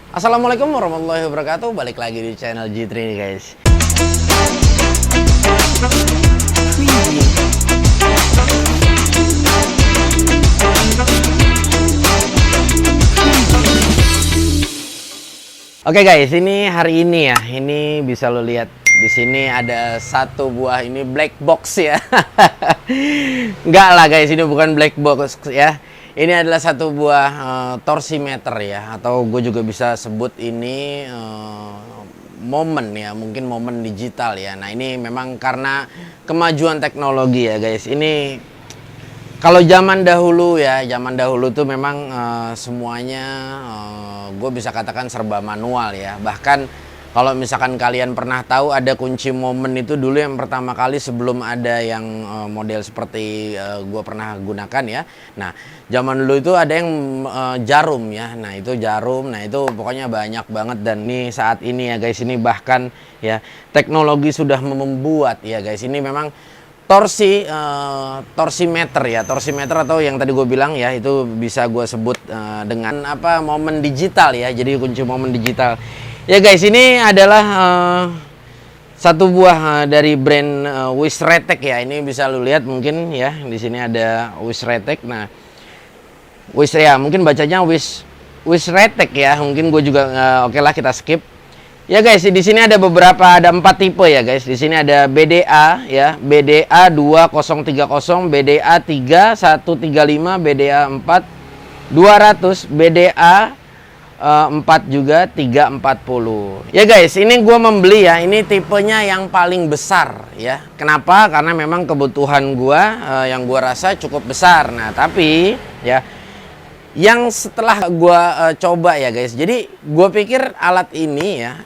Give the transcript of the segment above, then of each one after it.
Assalamualaikum warahmatullahi wabarakatuh. Balik lagi di channel G3 nih guys. Oke guys, ini hari ini ya. Ini bisa lo lihat di sini ada satu buah ini black box ya. Enggak lah guys, ini bukan black box ya. Ini adalah satu buah torsimeter ya, atau gue juga bisa sebut ini momen ya, mungkin momen digital ya. Nah ini memang karena kemajuan teknologi ya guys. Ini kalau zaman dahulu ya, zaman dahulu tuh memang semuanya gue bisa katakan serba manual ya. Bahkan kalau misalkan kalian pernah tahu ada kunci momen itu dulu yang pertama kali sebelum ada yang model seperti gue pernah gunakan ya. Nah zaman dulu itu ada yang jarum ya. Nah itu jarum, nah itu pokoknya banyak banget. Dan nih saat ini ya guys, ini bahkan ya teknologi sudah membuat ya guys, ini memang torsimeter ya, torsimeter atau yang tadi gue bilang ya, itu bisa gue sebut dengan apa, momen digital ya. Jadi kunci momen digital ya guys. Ini adalah satu buah dari brand Wishretek ya. Ini bisa lu lihat mungkin ya, di sini ada Wishretek. Nah Wish ya, mungkin bacanya Wishretek ya, mungkin gue juga oke lah, kita skip. Ya guys, di sini ada beberapa, ada 4 tipe ya guys. Di sini ada BDA ya, BDA 2030, BDA 3135, BDA 4 200, BDA 4 juga 340. Ya guys, ini gue membeli ya, ini tipenya yang paling besar ya. Kenapa? Karena memang kebutuhan gue yang gue rasa cukup besar. Nah, tapi ya yang setelah gue coba ya guys, jadi gue pikir alat ini ya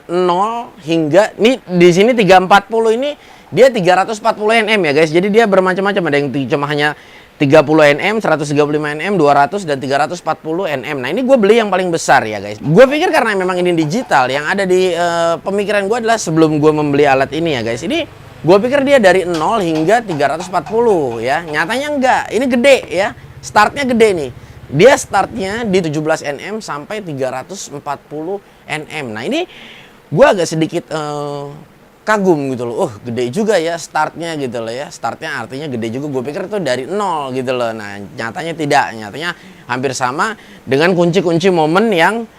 0 hingga ini di sini 340 ini dia 340 nm ya guys. Jadi dia bermacam-macam, ada yang cuma hanya 30 nm, 135 nm, 200 dan 340 nm. Nah ini gue beli yang paling besar ya guys. Gue pikir karena memang ini digital, yang ada di pemikiran gue adalah sebelum gue membeli alat ini ya guys, ini gue pikir dia dari 0 hingga 340 ya. Nyatanya enggak, ini gede ya, startnya gede nih. Dia startnya di 17 nm sampai 340 nm. Nah ini gue agak sedikit kagum gitu loh. Oh gede juga ya startnya gitu loh ya. Startnya artinya gede juga. Gue pikir itu dari 0 gitu loh. Nah nyatanya tidak. Nyatanya hampir sama dengan kunci-kunci momen yang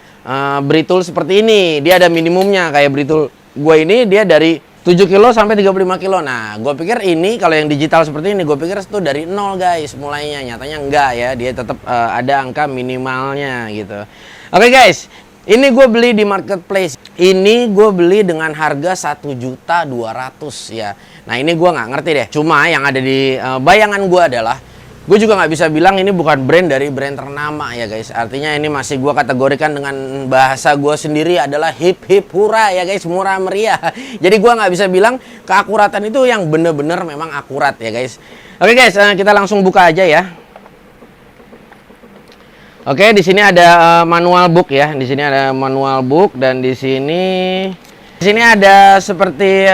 Britool seperti ini. Dia ada minimumnya. Kayak Britool gue ini dia dari 7 kilo sampai 35 kilo. Nah, gue pikir ini kalau yang digital seperti ini, gue pikir itu dari 0 guys mulainya. Nyatanya enggak ya, dia tetap ada angka minimalnya gitu. Oke guys, ini gue beli di marketplace. Ini gue beli dengan harga 1.200.000 ya. Nah ini gue nggak ngerti deh. Cuma yang ada di bayangan gue adalah, gue juga nggak bisa bilang ini bukan brand dari brand ternama ya guys. Artinya ini masih gue kategorikan dengan bahasa gue sendiri adalah hip hip hura ya guys, murah meriah. Jadi gue nggak bisa bilang keakuratan itu yang bener-bener memang akurat ya guys. Oke guys, kita langsung buka aja ya. Oke, di sini ada manual book ya. Di sini ada manual book dan di sini ada seperti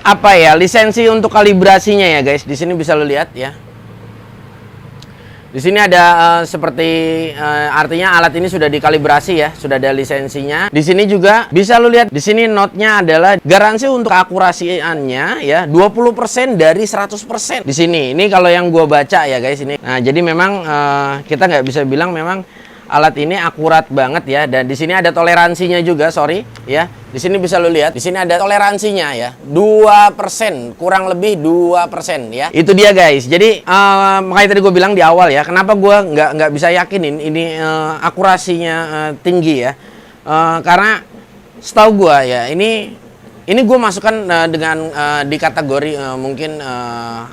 apa ya, lisensi untuk kalibrasinya ya guys. Di sini bisa lo lihat ya. Di sini ada seperti artinya alat ini sudah dikalibrasi ya, sudah ada lisensinya. Di sini juga bisa lo lihat, di sini notnya adalah garansi untuk akurasiannya ya 20% dari 100%. Di sini ini kalau yang gua baca ya guys ini. Nah, jadi memang kita nggak bisa bilang memang alat ini akurat banget ya. Dan di sini ada toleransinya juga, sorry ya. Di sini bisa lo lihat, di sini ada toleransinya ya, 2%, kurang lebih 2% ya. Itu dia guys. Jadi makanya tadi gue bilang di awal ya, kenapa gue nggak bisa yakinin ini akurasinya tinggi ya. Karena setahu gue ya, ini gue masukkan dengan di kategori mungkin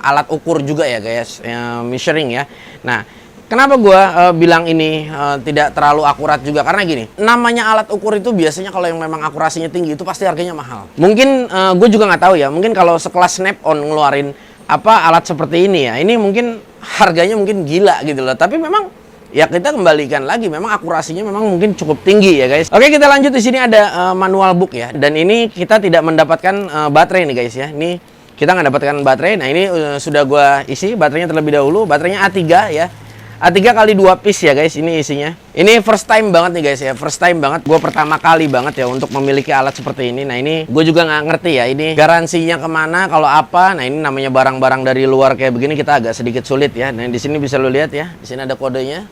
alat ukur juga ya guys, measuring ya. Nah, kenapa gue bilang ini tidak terlalu akurat juga? Karena gini, namanya alat ukur itu biasanya kalau yang memang akurasinya tinggi itu pasti harganya mahal. Mungkin gue juga nggak tahu ya, mungkin kalau sekelas Snap-on ngeluarin apa alat seperti ini ya, ini mungkin harganya mungkin gila gitu loh. Tapi memang ya kita kembalikan lagi, memang akurasinya memang mungkin cukup tinggi ya guys. Oke, kita lanjut. Di sini ada manual book ya, dan ini kita tidak mendapatkan baterai nih guys ya. Ini kita nggak dapatkan baterai. Nah ini sudah gue isi baterainya terlebih dahulu, baterainya A3 ya. A3 kali 2 piece ya guys, ini isinya. Ini first time banget nih guys ya, first time banget. Gue pertama kali banget ya untuk memiliki alat seperti ini. Nah ini gue juga nggak ngerti ya, ini garansinya kemana, kalau apa. Nah ini namanya barang-barang dari luar kayak begini kita agak sedikit sulit ya. Nah di sini bisa lo lihat ya, di sini ada kodenya.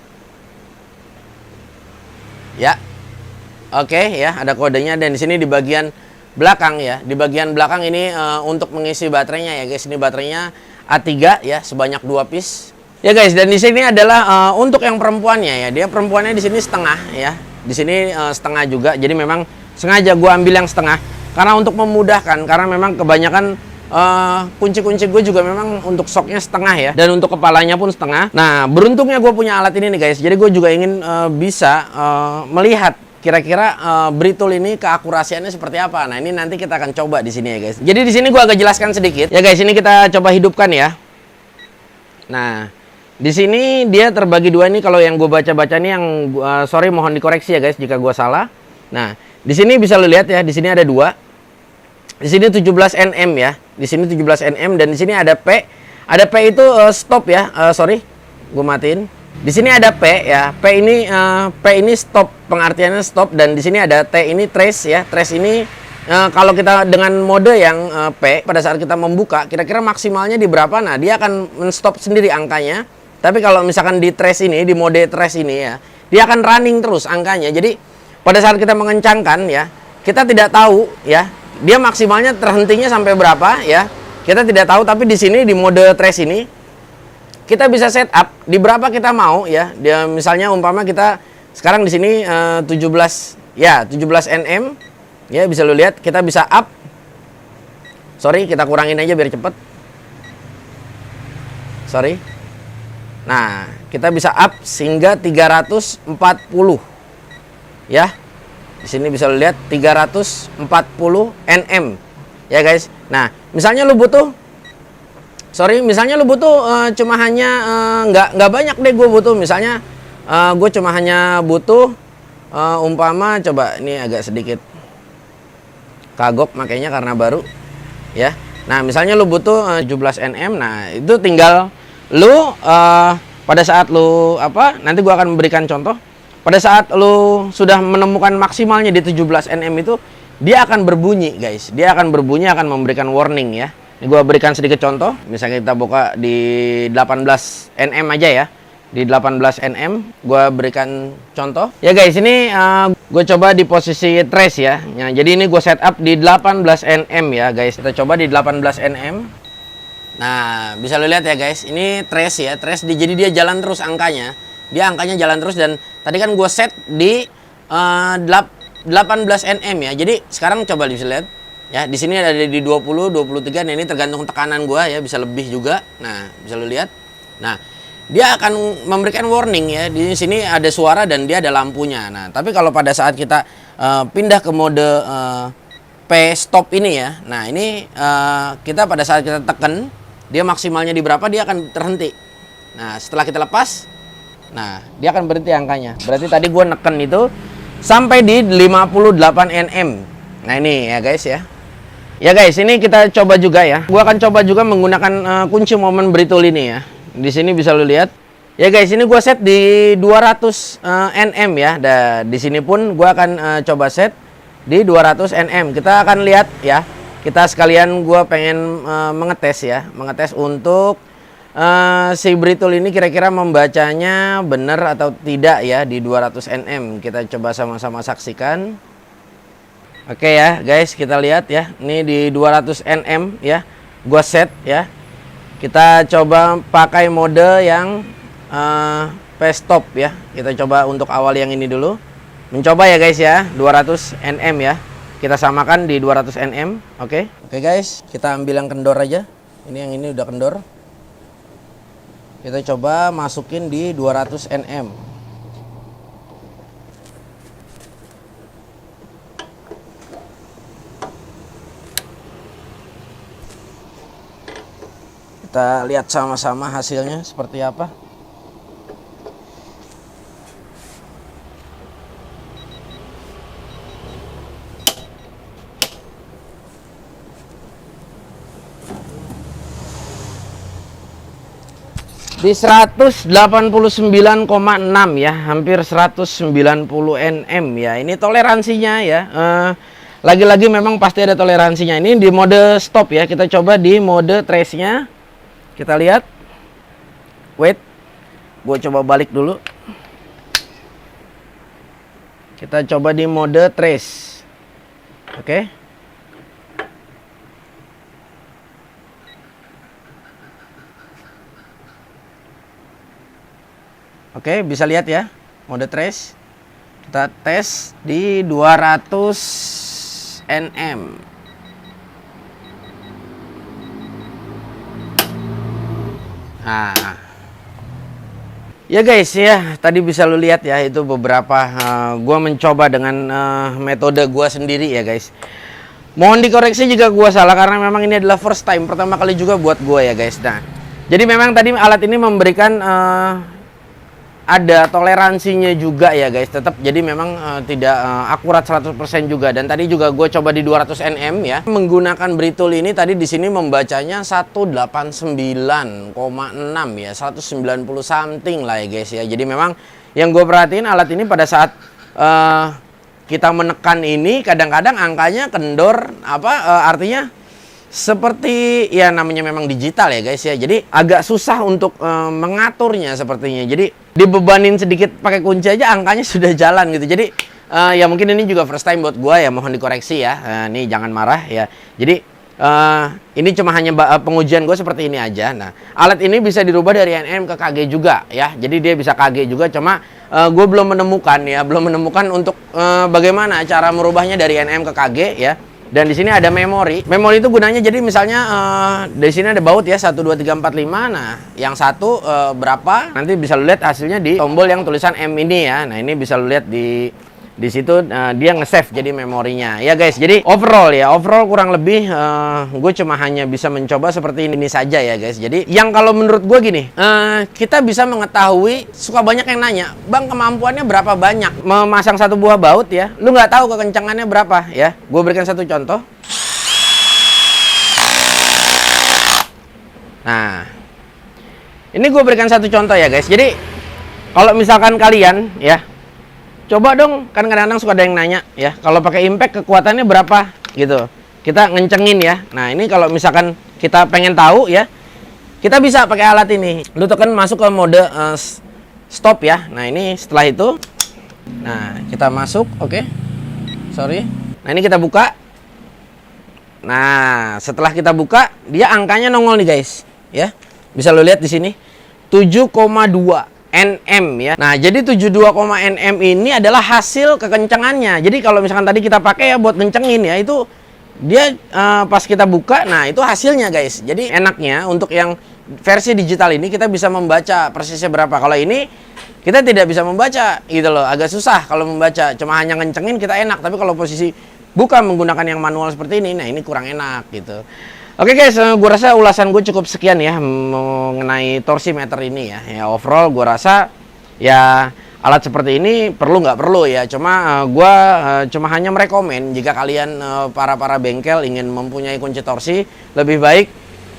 Ya, oke ya, ada kodenya. Dan di sini di bagian belakang ya, di bagian belakang ini untuk mengisi baterainya ya guys. Ini baterainya A3 ya, sebanyak 2 piece. Ya guys, dan di sini adalah untuk yang perempuannya ya. Dia perempuannya di sini setengah ya. Di sini setengah juga. Jadi memang sengaja gue ambil yang setengah karena untuk memudahkan, karena memang kebanyakan kunci-kunci gue juga memang untuk soknya setengah ya, dan untuk kepalanya pun setengah. Nah, beruntungnya gue punya alat ini nih guys. Jadi gue juga ingin bisa melihat kira-kira Britool ini keakurasiannya seperti apa. Nah, ini nanti kita akan coba di sini ya guys. Jadi di sini gue agak jelaskan sedikit. Ya guys, ini kita coba hidupkan ya. Nah, di sini dia terbagi dua nih. Kalau yang gue baca-baca nih, yang sorry mohon dikoreksi ya guys jika gue salah. Nah, di sini bisa lo lihat ya, di sini ada dua. Di sini 17 nm ya. Di sini 17 nm dan di sini ada P. Ada P itu stop ya. Sorry, gue matiin. Di sini ada P ya. P ini stop, pengertiannya stop, dan di sini ada T ini trace ya. Trace ini kalau kita dengan mode yang P, pada saat kita membuka kira-kira maksimalnya di berapa, nah dia akan men-stop sendiri angkanya. Tapi kalau misalkan di trace ini, di mode trace ini ya, dia akan running terus angkanya. Jadi pada saat kita mengencangkan ya, kita tidak tahu ya, dia maksimalnya terhentinya sampai berapa ya, kita tidak tahu. Tapi di sini di mode trace ini kita bisa setup di berapa kita mau ya. Dia misalnya umpama kita sekarang di sini 17 nm ya, bisa lo lihat kita bisa up. Sorry, kita kurangin aja biar cepet. Sorry. Nah, kita bisa up sehingga 340 ya. Di sini bisa lo lihat 340 nm ya guys. Nah, misalnya lo butuh, misalnya lo butuh cuma hanya nggak banyak deh, gue butuh misalnya gue cuma hanya butuh umpama, coba ini agak sedikit kagok makanya karena baru ya. Nah, misalnya lo butuh 17 nm. Nah, itu tinggal lo pada saat lo nanti gue akan memberikan contoh. Pada saat lo sudah menemukan maksimalnya di 17 nm itu, dia akan berbunyi guys. Dia akan berbunyi, akan memberikan warning ya. Ini gue berikan sedikit contoh. Misalnya kita buka di 18 nm aja ya. Di 18 nm gue berikan contoh. Ya guys, ini gue coba di posisi trace ya. Nah, jadi ini gue setup di 18 nm ya guys. Kita coba di 18 nm. Nah, bisa lo lihat ya guys. Ini trace ya. Trace jadi dia jalan terus angkanya. Dia angkanya jalan terus, dan tadi kan gue set di 18 nm ya. Jadi sekarang coba bisa lihat ya, di sini ada di 20, 23. Nah, ini tergantung tekanan gue ya, bisa lebih juga. Nah, bisa lo lihat. Nah, dia akan memberikan warning ya. Di sini ada suara dan dia ada lampunya. Nah, tapi kalau pada saat kita pindah ke mode P stop ini ya. Nah, ini kita pada saat kita tekan, dia maksimalnya di berapa, dia akan terhenti. Nah, setelah kita lepas, nah, dia akan berhenti angkanya. Berarti tadi gue neken itu sampai di 58 nm. Nah, ini ya guys ya. Ya guys, ini kita coba juga ya. Gue akan coba juga menggunakan kunci momen Britool ini ya. Di sini bisa lo lihat. Ya guys, ini gue set di 200 nm ya. Dan di sini pun gue akan coba set di 200 nm. Kita akan lihat ya. Kita sekalian gue pengen mengetes ya. Mengetes untuk si Britool ini kira-kira membacanya benar atau tidak ya di 200 nm. Kita coba sama-sama saksikan. Oke ya guys, kita lihat ya. Ini di 200 nm ya. Gua set ya. Kita coba pakai mode yang P stop ya. Kita coba untuk awal yang ini dulu. Mencoba ya guys ya, 200 nm ya. Kita samakan di 200 nm. Oke guys, kita ambil yang kendor aja. Ini yang ini udah kendor. Kita coba masukin di 200 nm. Kita lihat sama-sama hasilnya seperti apa. di 189,6 ya, hampir 190 Nm ya. Ini toleransinya ya. Lagi-lagi memang pasti ada toleransinya. Ini di mode stop ya. Kita coba di mode trace-nya. Kita lihat. Wait. Gue coba balik dulu. Kita coba di mode trace. Oke. Oke, bisa lihat ya. Mode trace. Kita tes di 200 Nm. Nah, ya guys ya, tadi bisa lu lihat ya, itu beberapa gua mencoba dengan metode gua sendiri ya guys. Mohon dikoreksi jika gua salah karena memang ini adalah first time, pertama kali juga buat gua ya guys. Nah, jadi memang tadi alat ini memberikan ada toleransinya juga ya guys, tetap jadi memang tidak akurat 100% juga. Dan tadi juga gue coba di 200 Nm ya, menggunakan Britool ini tadi di sini membacanya 189,6 ya, 190 something lah ya guys ya. Jadi memang yang gue perhatiin alat ini pada saat kita menekan ini kadang-kadang angkanya kendor, artinya seperti ya namanya memang digital ya guys ya. Jadi agak susah untuk mengaturnya sepertinya. Jadi dibebanin sedikit pakai kunci aja angkanya sudah jalan gitu. Jadi ya mungkin ini juga first time buat gua ya, mohon dikoreksi ya. Nih jangan marah ya. Jadi ini cuma hanya pengujian gue seperti ini aja. Nah, alat ini bisa dirubah dari NM ke KG juga ya. Jadi dia bisa KG juga, cuma gue belum menemukan untuk bagaimana cara merubahnya dari NM ke KG ya. Dan di sini ada memori. Memori itu gunanya jadi misalnya di sini ada baut ya 1 2 3 4 5. Nah, yang satu berapa? Nanti bisa lu lihat hasilnya di tombol yang tulisan M ini ya. Nah, ini bisa lu lihat di situ dia nge-save jadi memorinya. Ya guys, jadi overall kurang lebih gue cuma hanya bisa mencoba seperti ini saja ya guys. Jadi yang kalau menurut gue gini, kita bisa mengetahui, suka banyak yang nanya, "Bang, kemampuannya berapa banyak memasang satu buah baut ya? Lu nggak tahu kekencangannya berapa ya?" Gue berikan satu contoh. Nah, ini gue berikan satu contoh ya guys. Jadi kalau misalkan kalian ya, coba dong, kan kadang-kadang suka ada yang nanya ya, kalau pakai impact kekuatannya berapa gitu. Kita ngencengin ya. Nah, ini kalau misalkan kita pengen tahu ya, kita bisa pakai alat ini. Lu tekan masuk ke mode stop ya. Nah, ini setelah itu, nah kita masuk, oke. Sorry. Nah, ini kita buka. Nah, setelah kita buka, dia angkanya nongol nih guys, ya. Bisa lu lihat di sini 7,2 Nm ya. Nah, jadi 72, Nm ini adalah hasil kekencangannya. Jadi kalau misalkan tadi kita pakai ya buat kencengin ya, itu dia pas kita buka, nah itu hasilnya guys. Jadi enaknya untuk yang versi digital ini kita bisa membaca persisnya berapa. Kalau ini kita tidak bisa membaca gitu loh, agak susah kalau membaca. Cuma hanya kencengin kita enak, tapi kalau posisi buka menggunakan yang manual seperti ini, nah ini kurang enak gitu. Oke guys, gue rasa ulasan gue cukup sekian ya mengenai torsimeter ini ya. Ya overall gue rasa ya alat seperti ini perlu nggak perlu ya. Cuma gue cuma hanya merekomen jika kalian para bengkel ingin mempunyai kunci torsi, lebih baik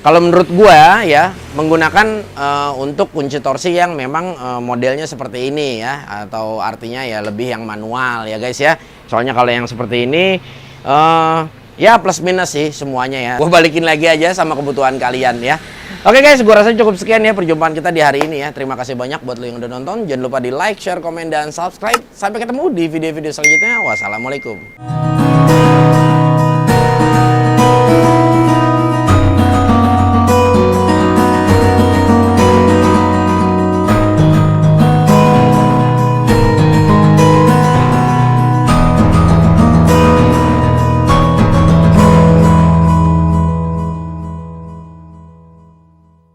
kalau menurut gue ya menggunakan untuk kunci torsi yang memang modelnya seperti ini ya, atau artinya ya lebih yang manual ya guys ya. Soalnya kalau yang seperti ini ya plus minus sih semuanya ya. Gue balikin lagi aja sama kebutuhan kalian ya. Oke guys, gue rasa cukup sekian ya perjumpaan kita di hari ini ya. Terima kasih banyak buat lo yang udah nonton. Jangan lupa di like, share, komen, dan subscribe. Sampai ketemu di video-video selanjutnya. Wassalamualaikum.